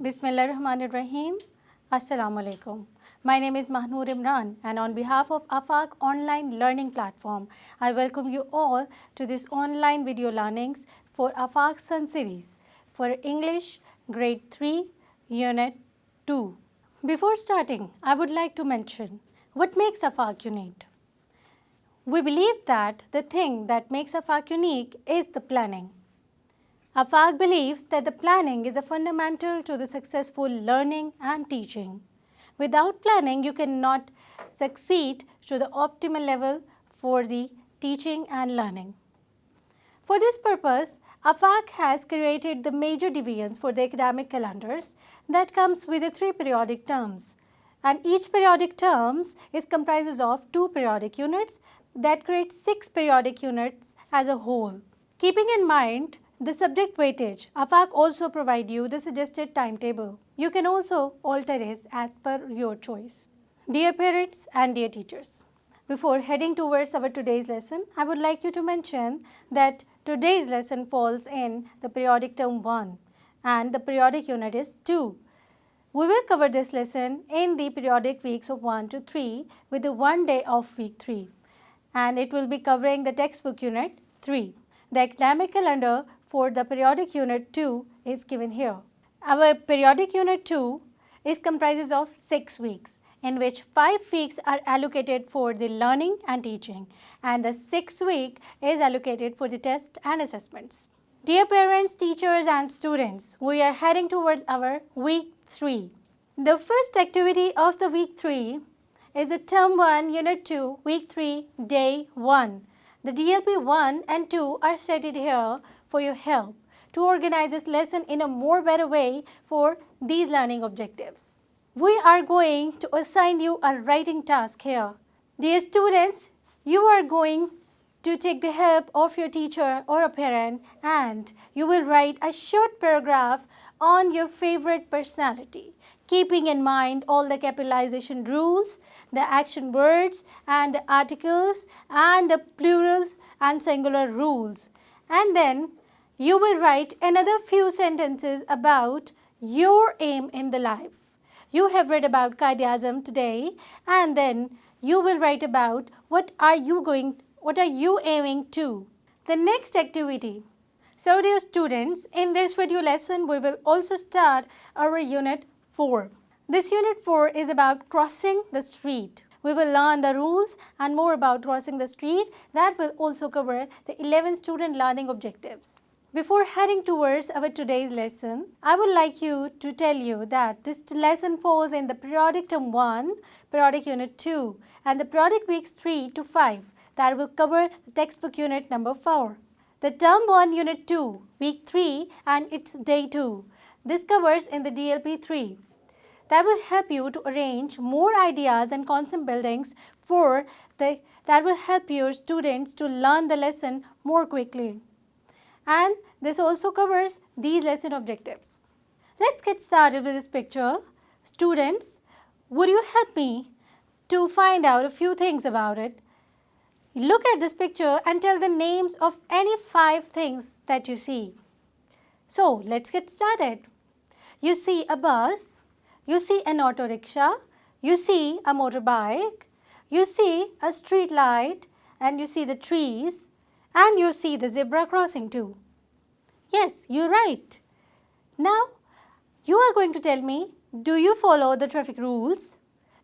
Bismillahirrahmanirrahim. Assalamu alaikum. My name is Mahnoor Imran, and on behalf of AFAQ online learning platform, I welcome you all to this online video learnings for AFAQ Sun series for English grade 3 unit 2. Before starting, I would like to mention what makes AFAQ unique. We believe that the thing that makes AFAQ unique is the planning. AFAQ believes that the planning is a fundamental to the successful learning and teaching. Without planning, you cannot succeed to the optimal level for the teaching and learning. For this purpose, AFAQ has created the major divisions for the academic calendars that comes with the 3 periodic terms. And each periodic terms is comprises of 2 periodic units that create 6 periodic units as a whole. Keeping in mind the subject weightage, AFAQ also provide you the suggested timetable. You can also alter it as per your choice. Dear parents and dear teachers, before heading towards our today's lesson, I would like you to mention that today's lesson falls in the periodic term 1 and the periodic unit is 2. We will cover this lesson in the periodic weeks of 1 to 3 with the 1 day of week 3, and it will be covering the textbook unit 3. The academic calendar for the periodic unit 2 is given here. Our periodic unit 2 is comprises of 6 weeks, in which 5 weeks are allocated for the learning and teaching, and the 6th week is allocated for the test and assessments. Dear parents, teachers and students, we are heading towards our week 3. The first activity of the week 3 is the term 1 unit 2 week 3 day 1. The DLP 1 and 2 are stated here for your help to organize this lesson in a more better way for these learning objectives. We are going to assign you a writing task here. Dear students, you are going to take the help of your teacher or a parent, and you will write a short paragraph on your favorite personality, keeping in mind all the capitalization rules, the action words and the articles and the plurals and singular rules. And then you will write another few sentences about your aim in the life. You have read about Qaid-e-Azam today, and then you will write about what are you aiming to. The next activity. So dear students, in this video lesson we will also start our unit 4. This unit 4 is about crossing the street. We will learn the rules and more about crossing the street. That will also cover the 11 student learning objectives. Before heading towards our today's lesson, I would like you to tell you that this lesson falls in the periodic term 1, periodic unit 2 and the periodic weeks 3 to 5 that will cover the textbook unit number 4. The term 1 unit 2 week 3 and its day 2. This covers in the DLP 3. That will help you to arrange more ideas and concept buildings that will help your students to learn the lesson more quickly. And this also covers these lesson objectives. Let's get started with this picture. Students, would you help me to find out a few things about it? Look at this picture and tell the names of any 5 things that you see. So, let's get started. You see a bus, you see an auto rickshaw, you see a motorbike, you see a street light, and you see the trees, and you see the zebra crossing too. Yes, you're right. Now, you are going to tell me, do you follow the traffic rules?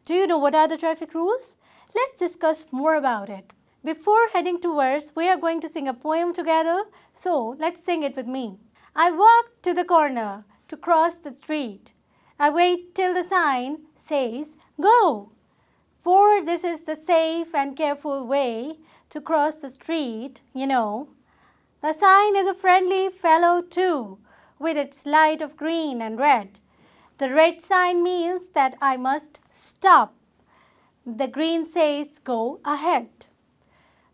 Do you know what are the traffic rules? Let's discuss more about it. Before heading towards, we are going to sing a poem together. So, let's sing it with me. I walk to the corner to cross the street. I wait till the sign says, go. For this is the safe and careful way to cross the street, you know. The sign is a friendly fellow too, with its light of green and red. The red sign means that I must stop. The green says, go ahead.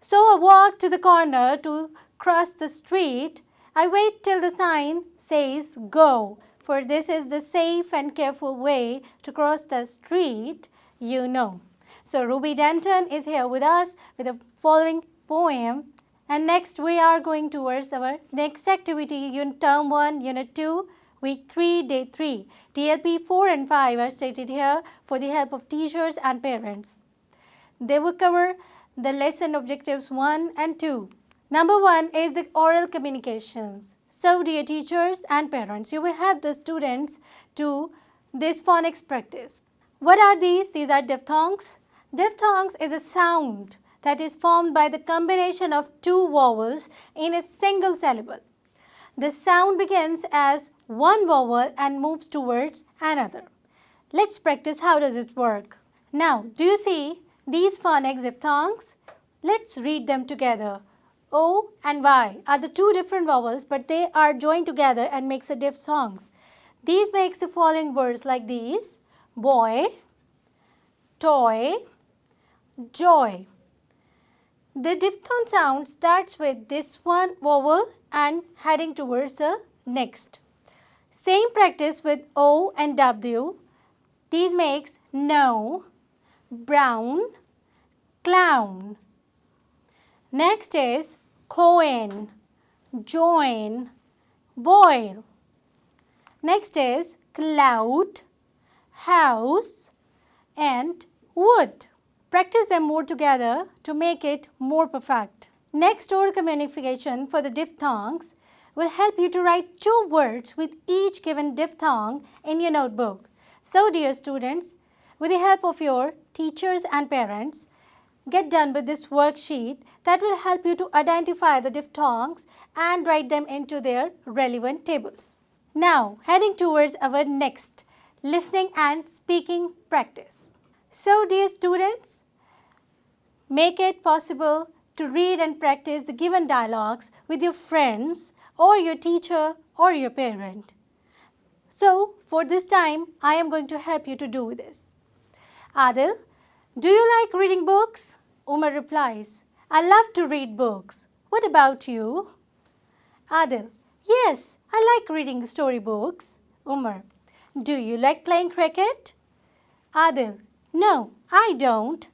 So I walk to the corner to cross the street. I wait till the sign says, go. For this is the safe and careful way to cross the street, you know. So Ruby Denton is here with us with the following poem. And next we are going towards our next activity, term 1, unit 2, week 3, day 3. DLP 4 and 5 are stated here for the help of teachers and parents. They will cover the lesson objectives 1 and 2. Number 1 is the oral communications. So dear teachers and parents, you will help the students to this phonics practice. What are these? These are diphthongs. Diphthongs is a sound that is formed by the combination of two vowels in a single syllable. The sound begins as one vowel and moves towards another. Let's practice how does it work. Now, do you see these phonics diphthongs? Let's read them together. O and Y are the two different vowels, but they are joined together and makes a diphthongs. These makes the following words like these: boy, toy, joy. The diphthong sound starts with this one vowel and heading towards the next. Same practice with O and W. These makes no, brown, clown. Next is coin, join, boil. Next is cloud, house, and wood. Practice them more together to make it more perfect. Next oral communication for the diphthongs will help you to write 2 words with each given diphthong in your notebook. So dear students, with the help of your teachers and parents, get done with this worksheet that will help you to identify the diphthongs and write them into their relevant tables. Now, heading towards our next listening and speaking practice. So dear students, make it possible to read and practice the given dialogues with your friends or your teacher or your parent. So, for this time, I am going to help you to do this. Adil, do you like reading books? Umar replies, I love to read books. What about you? Adil, yes, I like reading storybooks. Umar, do you like playing cricket? Adil, no, I don't.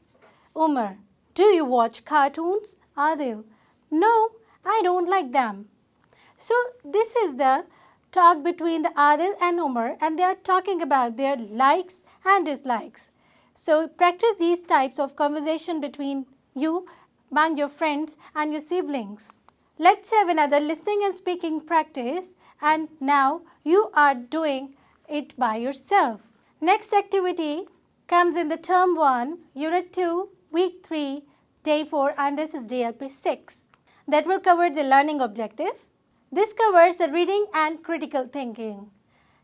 Umar, do you watch cartoons? Adil, no, I don't like them. So this is the talk between the Adil and Umar, and they are talking about their likes and dislikes. So practice these types of conversation between you, among your friends and your siblings. Let's have another listening and speaking practice, and now you are doing it by yourself. Next activity comes in the term 1, unit 2, week 3, day 4, and this is DLP 6. That will cover the learning objective. This covers the reading and critical thinking.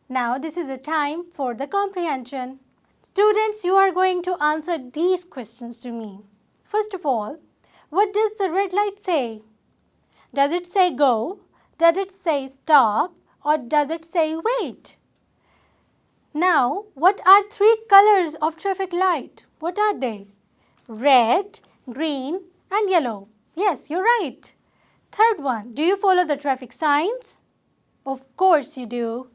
Now this is a time for the comprehension. Students, you are going to answer these questions to me. First of all, what does the red light say? Does it say go? Does it say stop? Or does it say wait? Now, what are 3 colors of traffic light? What are they? Red, green, and yellow. Yes, you're right. Third one, do you follow the traffic signs? Of course you do.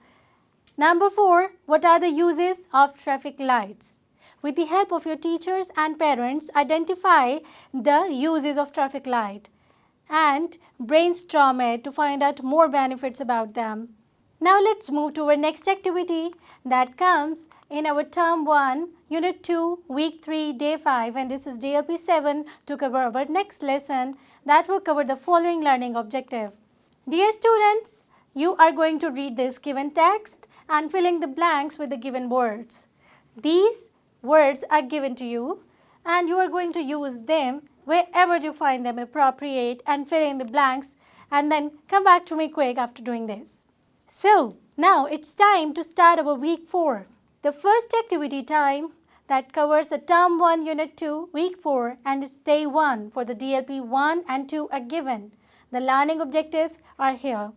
Number 4, what are the uses of traffic lights? With the help of your teachers and parents, identify the uses of traffic light and brainstorm it to find out more benefits about them. Now let's move to our next activity that comes in our term 1, unit 2, week 3, day 5, and this is DLP 7 to cover our next lesson that will cover the following learning objective. Dear students, you are going to read this given text and filling the blanks with the given words. These words are given to you and you are going to use them wherever you find them appropriate and fill in the blanks, and then come back to me quick after doing this. So, now it's time to start our week 4. The first activity time that covers the term 1, unit 2, week 4, and it's day 1 for the DLP 1 and 2 are given. The learning objectives are here.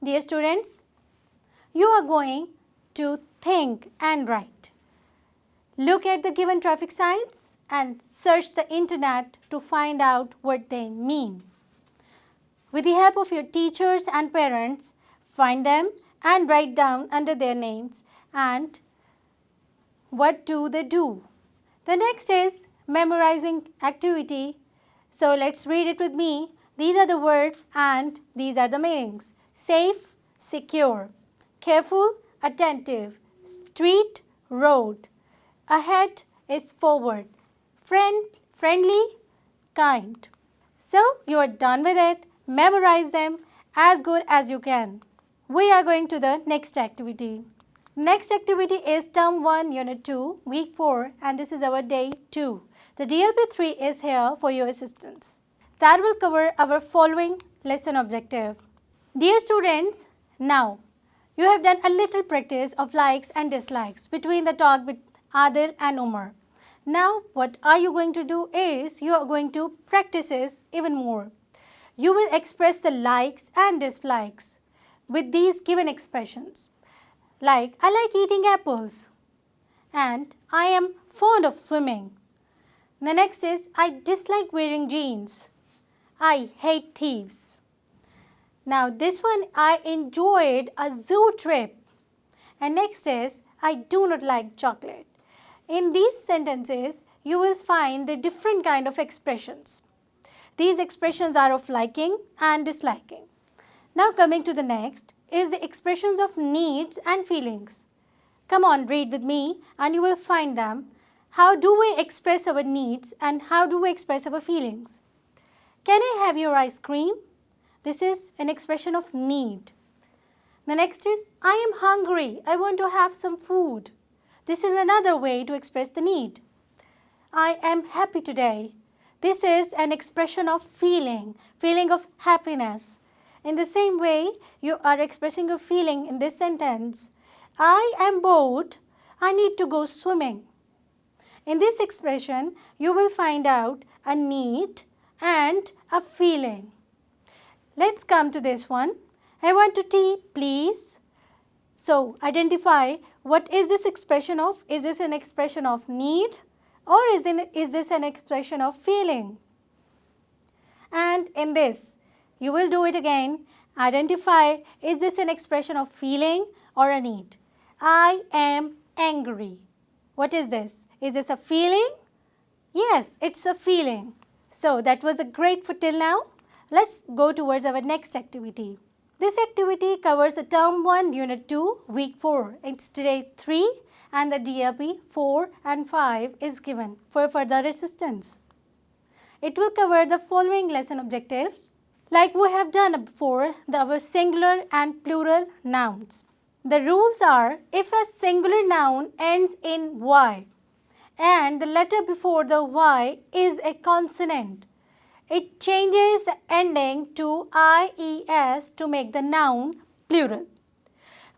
Dear students, you are going to think and write. Look at the given traffic signs and search the internet to find out what they mean. With the help of your teachers and parents, find them and write down under their names and what do they do. The next is memorizing activity. So let's read it with me. These are the words and these are the meanings. Safe, secure. Careful, attentive, street, road. Ahead is forward, friendly, kind. So you are done with it. Memorize them as good as you can. We are going to the next activity. Next activity is Term 1, Unit 2, Week 4, and this is our Day 2. The DLP 3 is here for your assistance. That will cover our following lesson objective. Dear students, now you have done a little practice of likes and dislikes between the talk with Adil and Umar. Now what are you going to do is you are going to practice this even more. You will express the likes and dislikes with these given expressions. Like, I like eating apples and I am fond of swimming. The next is, I dislike wearing jeans. I hate thieves. Now this one, I enjoyed a zoo trip. And next is, I do not like chocolate. In these sentences, you will find the different kind of expressions. These expressions are of liking and disliking. Now coming to the next is the expressions of needs and feelings. Come on, read with me and you will find them. How do we express our needs and how do we express our feelings? Can I have your ice cream? This is an expression of need. The next is, I am hungry. I want to have some food. This is another way to express the need. I am happy today. This is an expression of feeling of happiness. In the same way, you are expressing a feeling in this sentence. I am bored. I need to go swimming. In this expression, you will find out a need and a feeling. Let's come to this one. I want to tea, please. So, identify what is this expression of? Is this an expression of need or is this an expression of feeling? And in this, you will do it again. Identify, is this an expression of feeling or a need? I am angry. What is this? Is this a feeling? Yes, it's a feeling. So that was a great for till now. Let's go towards our next activity. This activity covers the Term 1, Unit 2, Week 4. It's Day 3 and the DLP 4 and 5 is given for further assistance. It will cover the following lesson objectives. Like we have done before, our singular and plural nouns. The rules are, if a singular noun ends in Y and the letter before the Y is a consonant, it changes the ending to IES to make the noun plural.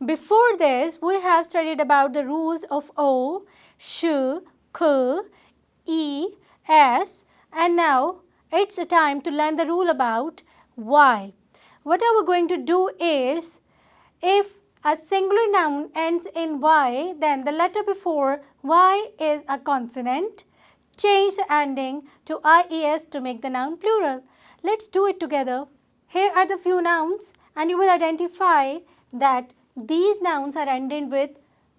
Before this, we have studied about the rules of O, Sh, K, E, S, and now it's a time to learn the rule about Y. What are we going to do is, if a singular noun ends in Y, then the letter before Y is a consonant. Change the ending to IES to make the noun plural. Let's do it together. Here are the few nouns and you will identify that these nouns are ending with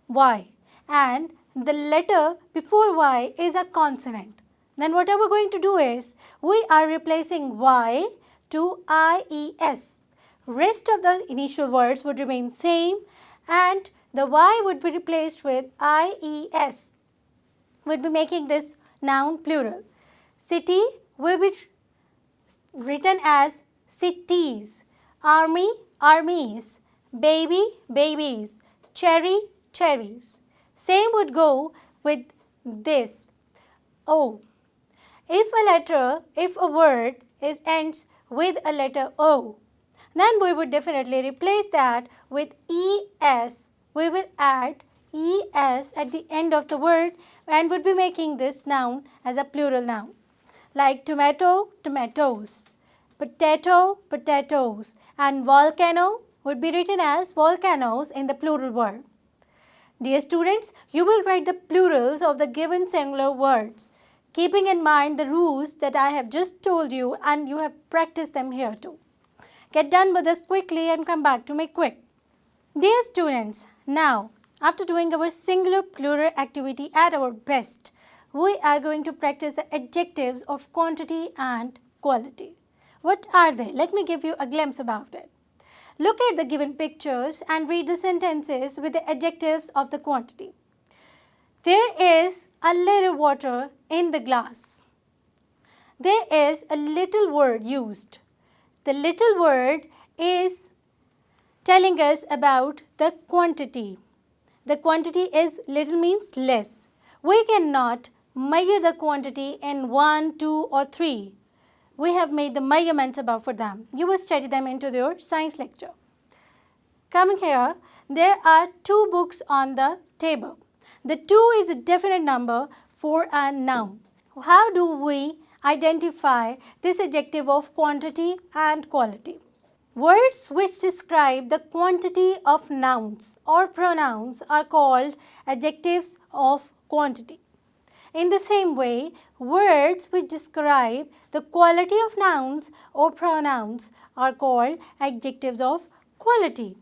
Y and the letter before Y is a consonant. Then what are we going to do is, we are replacing Y to IES. Rest of the initial words would remain same and the Y would be replaced with IES. We'll be making this noun plural. City will be written as cities. Army, armies. Baby, babies. Cherry, cherries. Same would go with this. O. If a word ends with a letter O, then we would definitely replace that with ES. We will add ES at the end of the word and would be making this noun as a plural noun. Like tomato, tomatoes, potato, potatoes, and volcano would be written as volcanoes in the plural word. Dear students, you will write the plurals of the given singular words, keeping in mind the rules that I have just told you and you have practiced them here too. Get done with this quickly and come back to me quick. Dear students, now after doing our singular plural activity at our best, we are going to practice the adjectives of quantity and quality. What are they? Let me give you a glimpse about it. Look at the given pictures and read the sentences with the adjectives of the quantity. There is a little water in the glass. There is a little word used. The little word is telling us about the quantity. The quantity is little means less. We cannot measure the quantity in 1, 2 or 3. We have made the measurements above for them. You will study them into your science lecture. Coming here, there are 2 books on the table. The 2 is a definite number for a noun. How do we identify this adjective of quantity and quality? Words which describe the quantity of nouns or pronouns are called adjectives of quantity. In the same way, words which describe the quality of nouns or pronouns are called adjectives of quality.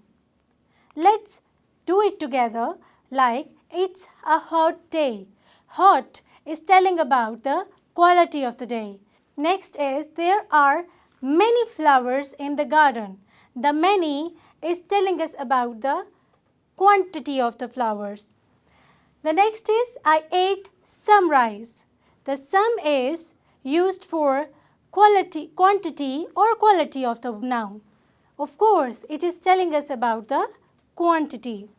Let's do it together, like it's a hot day. Hot is telling about the quality of the day. Next is there are many flowers in the garden. The many is telling us about the quantity of the flowers. The next is I ate some rice. The some is used for quantity or quality of the noun. Of course, it is telling us about the quantity.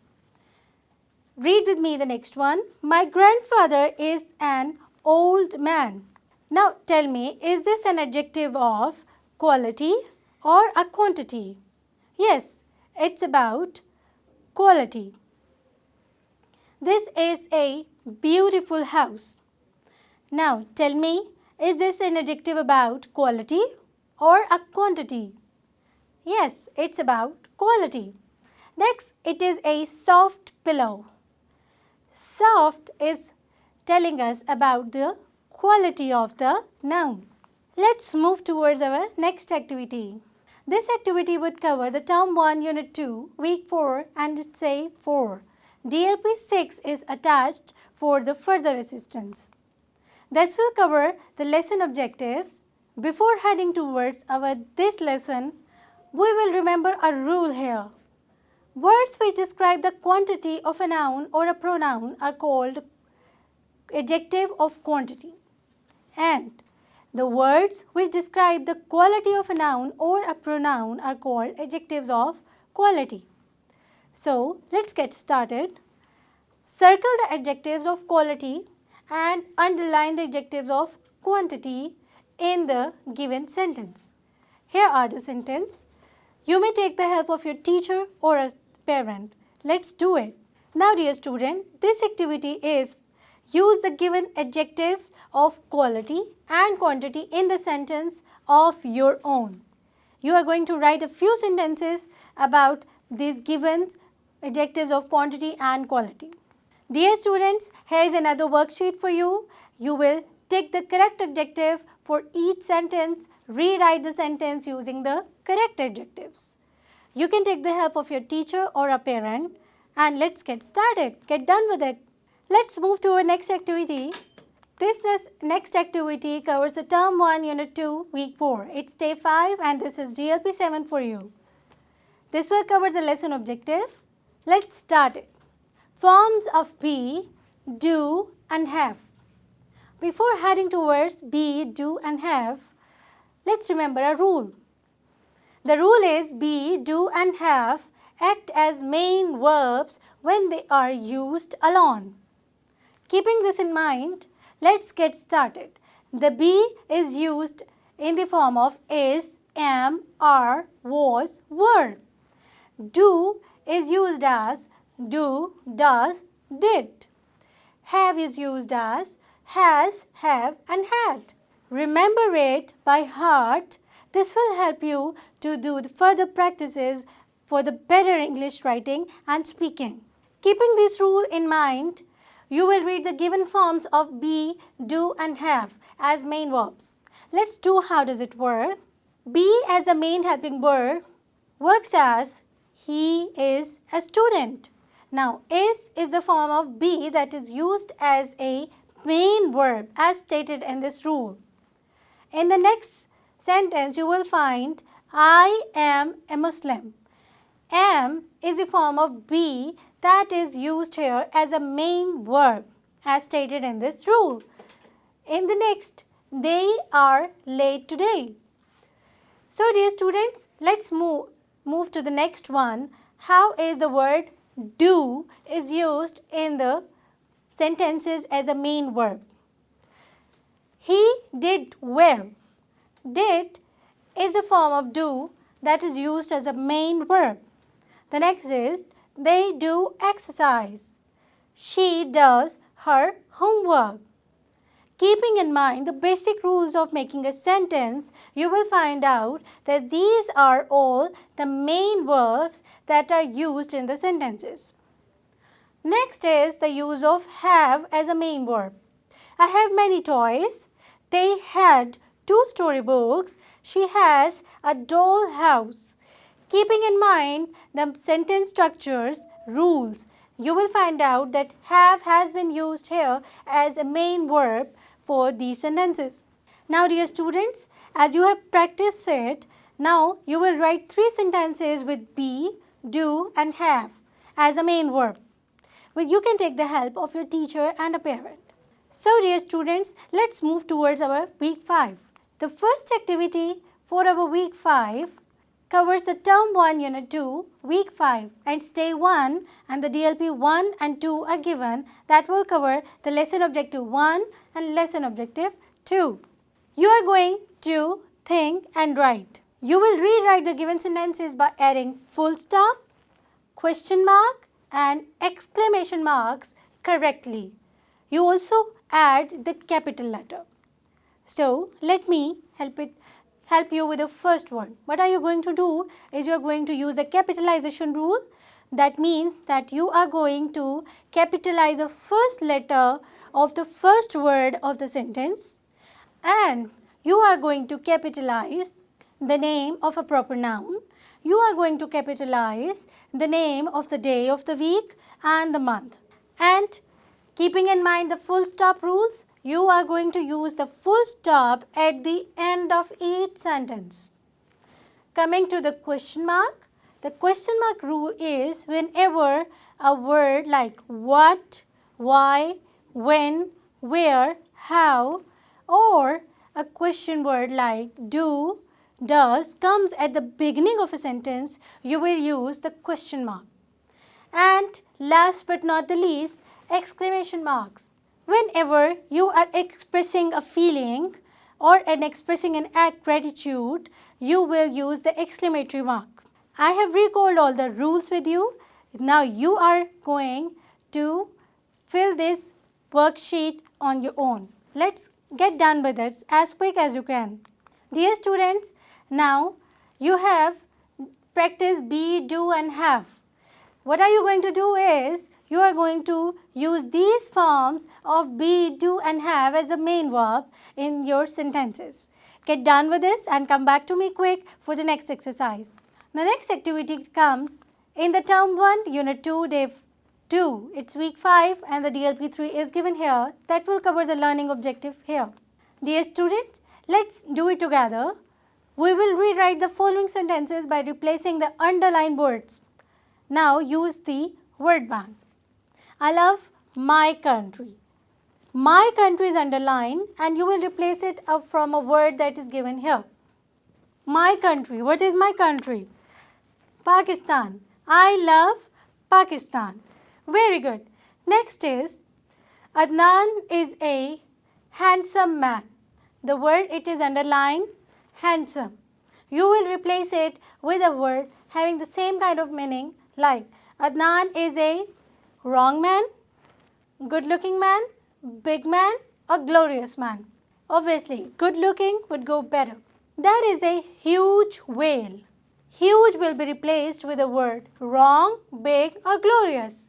Read with me the next one. My grandfather is an old man. Now tell me, is this an adjective of quality or a quantity? Yes, it's about quality. This is a beautiful house. Now tell me, is this an adjective about quality or a quantity? Yes, it's about quality. Next, it is a soft pillow. Soft is telling us about the quality of the noun. Let's move towards our next activity. This activity would cover the Term 1, Unit 2, Week 4 and it's a 4. DLP 6 is attached for the further assistance. This will cover the lesson objectives. Before heading towards this lesson, we will remember a rule here. Words which describe the quantity of a noun or a pronoun are called adjective of quantity. And the words which describe the quality of a noun or a pronoun are called adjectives of quality. So, let's get started. Circle the adjectives of quality and underline the adjectives of quantity in the given sentence. Here are the sentences. You may take the help of your teacher or a parent. Let's do it. Now, dear student, this activity is use the given adjectives of quality and quantity in the sentence of your own. You are going to write a few sentences about these given adjectives of quantity and quality. Dear students, here is another worksheet for you. You will take the correct adjective for each sentence, rewrite the sentence using the correct adjectives. You can take the help of your teacher or a parent and let's get started. Get done with it. Let's move to our next activity. This next activity covers the Term 1, Unit 2, Week 4. It's Day 5 and this is DLP 7 for you. This will cover the lesson objective. Let's start it. Forms of be, do and have. Before heading towards be, do and have, let's remember a rule. The rule is be, do and have act as main verbs when they are used alone. Keeping this in mind, let's get started. The be is used in the form of is, am, are, was, were. Do is used as do, does, did. Have is used as has, have and had. Remember it by heart. This will help you to do the further practices for the better English writing and speaking. Keeping this rule in mind, you will read the given forms of be, do and have as main verbs. Let's do how does it work. Be as a main helping verb works as he is a student. Now, is the form of be that is used as a main verb as stated in this rule. In the next sentence, you will find I am a Muslim. am is a form of be that is used here as a main verb as stated in this rule. In the next, they are late today. So dear students, let's move to the next one. How is the word do is used in the sentences as a main verb? He did well. Did is a form of do that is used as a main verb. The next is they do exercise. She does her homework. Keeping in mind the basic rules of making a sentence, you will find out that these are all the main verbs that are used in the sentences. Next is the use of have as a main verb. I have many toys. They had 2 storybooks. She has a doll house. Keeping in mind the sentence structures, rules, you will find out that have has been used here as a main verb for these sentences. Now dear students, as you have practiced it, now you will write 3 sentences with be, do and have as a main verb. Well, you can take the help of your teacher and a parent. So dear students, let's move towards our week 5. The first activity for our week 5 covers the term 1 unit 2 week 5 and stay 1 and the DLP 1 and 2 are given that will cover the lesson objective 1 and lesson objective 2. You are going to think and write. You will rewrite the given sentences by adding full stop, question mark and exclamation marks correctly. You also add the capital letter. So let me help you with the first one. What are you going to do is you are going to use a capitalization rule. That means that you are going to capitalize the first letter of the first word of the sentence and you are going to capitalize the name of a proper noun. You are going to capitalize the name of the day of the week and the month. And keeping in mind the full stop rules, you are going to use the full stop at the end of each sentence. Coming to the question mark, the question mark rule is whenever a word like what, why, when, where, how or a question word like do, does comes at the beginning of a sentence, you will use the question mark. And last but not the least, exclamation marks. Whenever you are expressing a feeling or expressing an act gratitude, you will use the exclamatory mark. I have recalled all the rules with you. Now you are going to fill this worksheet on your own. Let's get done with it as quick as you can. Dear students, now you have practiced be, do and have. What are you going to do is you are going to use these forms of be, do and have as a main verb in your sentences. Get done with this and come back to me quick for the next exercise. The next activity comes in the term 1, unit 2, day 2. It's week 5 and the DLP 3 is given here. That will cover the learning objective here. Dear students, let's do it together. We will rewrite the following sentences by replacing the underlined words. Now use the word bank. I love my country. My country is underlined and you will replace it up from a word that is given here. My country. What is my country? Pakistan. I love Pakistan. Very good. Next is Adnan is a handsome man. The word it is underlined handsome. You will replace it with a word having the same kind of meaning like Adnan is a wrong man, good looking man, big man or glorious man. Obviously, good looking would go better. That is a huge whale. Huge will be replaced with the word wrong, big or glorious.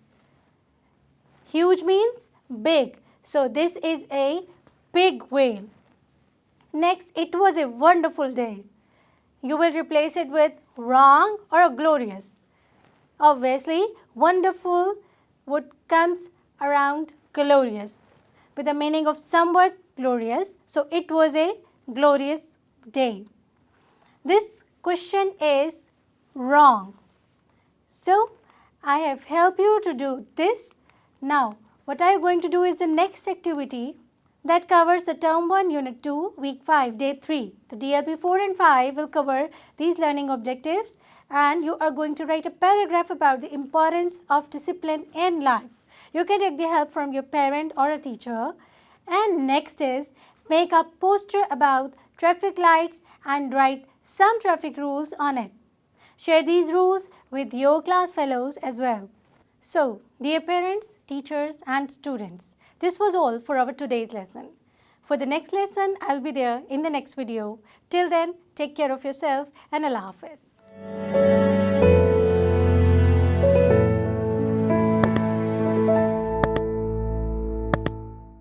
Huge means big. So this is a big whale. Next, it was a wonderful day. You will replace it with wrong or glorious. Obviously, wonderful would comes around glorious with the meaning of somewhat glorious. So it was a glorious day. This question is wrong. So, I have helped you to do this. Now, what are you going to do is the next activity that covers the Term 1, Unit 2, Week 5, Day 3. The DLP 4 and 5 will cover these learning objectives, and you are going to write a paragraph about the importance of discipline in life. You can take the help from your parent or a teacher. And next is make a poster about traffic lights and write some traffic rules on it. Share these rules with your class fellows as well. So, dear parents, teachers and students, this was all for our today's lesson. For the next lesson, I'll be there in the next video. Till then, take care of yourself and Allah Hafiz.